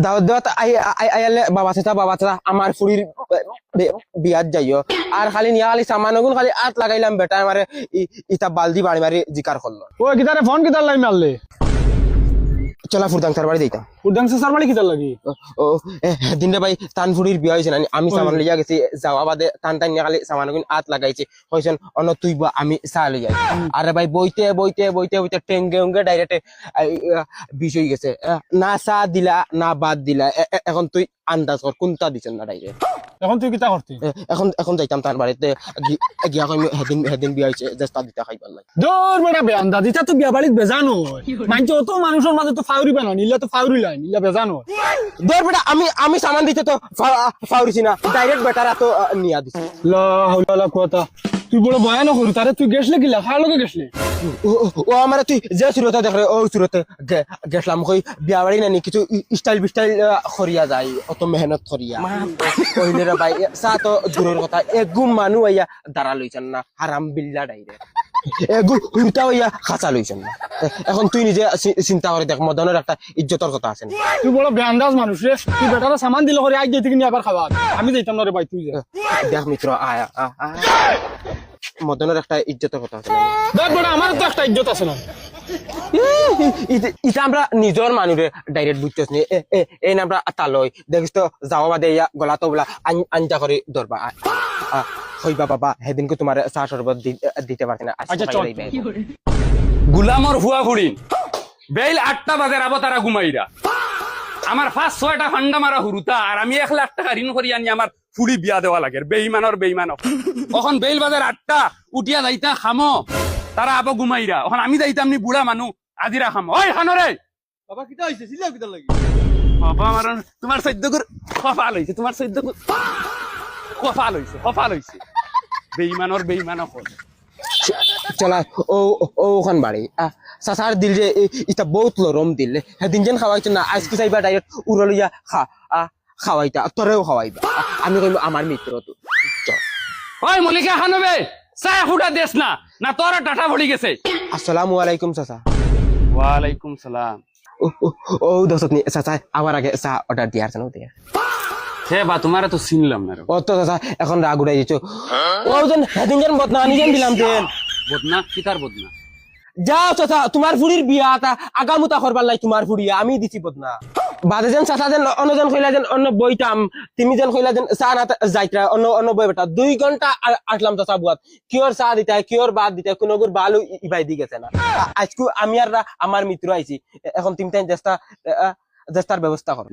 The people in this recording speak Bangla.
দাওয়াত দাওয়াত আইলে বাবা চাচা আমার ফুরির বিয়াত যাইও আর খালি নিয়া খালি সামানগুন খালি আত লাগাইলাম বেটা আমারে ইতা বালদি বাড়ি মারি জিকার করলো। ও গিটারে ফোন কিতার লাই মারলে? চলা ফুরদাং স্যার বাড়ি দিতাম। ফুরদাং স্যার বাড়ি কিতার লাগি? ও দিন রে ভাই তানফুরির বিয়া হয়েছে না, আমি সামান লইয়া গেছি, যাওয়া বাদে টান টান নিয়ে খালি সামানগুন আত লাগাইছে, কইছেন অন্য তুই আমি চা লই যাই। আরে ভাই বইতে বইতে বইতে বইতে টেঙ্গে উঙ্গে ডাইরেক্ট বিষ হয়ে গেছে, না চা দিলা না বাদ দিলা, এখন তুই আন্দাজ কর কোনটা দিছেন না ডাইরেক্ট। এখন তুই কিতা করতি? এখন যাইতাম তার বাড়িতে গিয়া কই হেদিন বিয়া হয়েছে জেস্তা দিতে খাইবার নাই। দূর বেটা বেয়ান্দা দিতা তো বিয়া বাড়িত বেজানো মানছে অত মানুষের মাঝে তো ফাউরি বানো নিলা তো ফাউরি লাই নিলা বেজানো। দূর বেটা আমি সামান দিতে তো ফাউরিছি না, ডাইরেক্ট বেটারা তো নিয়া দিছে। লা হাওলা কথা তুই বড় বয়ানো করি তারে তুই গেছলে কিলা খার লগে গেছলে? ও আমার তুই যে সুরতে দেখলে ও সুরতে গেছলাম, কই বিয়া বাড়ি নানি কিছু স্টাইল বিস্টাইল করিয়া যায়, অত মেহনত করিয়া কইলে রে ভাই চা তো দূরের কথা, এগুম মানুষ আইয়া দাঁড়া লইছেন না, হারাম বিল্লা ডাইরেক্ট এগু হুইতা হইয়া খাঁচা লইছেন না। এখন তুই নিজে চিন্তা করে দেখ, মদনের একটা ইজ্জতর কথা আছে। তুই বড় বেয়ান্দাজ মানুষ রে, তুই বেটারা সামান দিল করে আজ যেতে কিনি আবার খাওয়া, আমি যাইতাম না রে ভাই তুই যা। দেখ মিত্র আয়া মদনের একটা ইজ্জতের কথা আছে। দেখ বড় আমার তো একটা ইজ্জত আছে না, ইটা আমরা নিজের মানুষে ডাইরেক্ট বুঝতেছ নি, এই নামটা তালই দেখিস তো যাওয়া বাদে ইয়া গলা তো বলা আঞ্জা করে ধরবা হইবা বাবা সেদিনকে তোমার চা শরবত দিতে পারছি না। গুলামর হুয়া ফুড়িন বেল 8টা বাজে আবো তারা ঘুমাইরা আমার 5-6টা ফান্ডা মারা হুরুতা আর আমি 1 লাখ টাকা ঋণ করি আনি আমার ফুড়ি বিয়া দেওয়া লাগে বেইমানর বেইমান। এখন বেল বাজার 8টা উঠিয়া যাইতা খামো তারা আবো ঘুমাইরা, এখন আমি যাইতাম নি বুড়া মানু আজিরা খামো। ওই খানো রে বাবা কিতা হইছে সিলা কিতা লাগি? বাবা আমার তোমার 14 গুর কফাল হইছে, তোমার 14 গুর কফাল হইছে বেইমানর বেইমান হল। চলা ওখান বাড়ি চাচার দিল যে ইটা বহুত লরম দিল, সেদিন যেন খাওয়াইতো না, আজকে চাইবা ডাইরেক্ট উড়লিয়া খাওয়াইতা, তোরেও খাওয়াইবা। আমি কইব আমার মিত্র তো। ওই মলিকা খানবে চা ফুটা দেশ না না তোর টাটা ভরি গেছে। আসসালামু আলাইকুম চাচা। ওয়ালাইকুম সালাম। ও দোস্ত নি চাচা আমার আগে চা অর্ডার দিয়ে আসছেন ওতে। হে বা তোমার তো চিনলাম না। ও তো চাচা এখন রাগ উড়াই দিচ্ছ, ও যেন সেদিন যেন বদনা আনি যেন দিলাম তেন। বদনা কিতার বদনা? যাও চাচা তোমার ফুড়ির বিয়া তা আগামুতা করবার লাই, তোমার ফুড়িয়া আমি দিছি বদনা। বাদে যেন চাচা যেন অন্যজন কইলা যেন অন্য বইতাম, তুমি যেন কইলা যেন চা না যাইতা অন্য বই বেটা 2 ঘন্টা আসলাম চাচা বুয়াত, কিওর চা দিতা কিওর বাদ দিতা কোনো গুর বালু ইবাই দি গেছে না। আজকে আমি আর আমার মিত্র আইছি, এখন তুমি তাই জেস্তার ব্যবস্থা করো।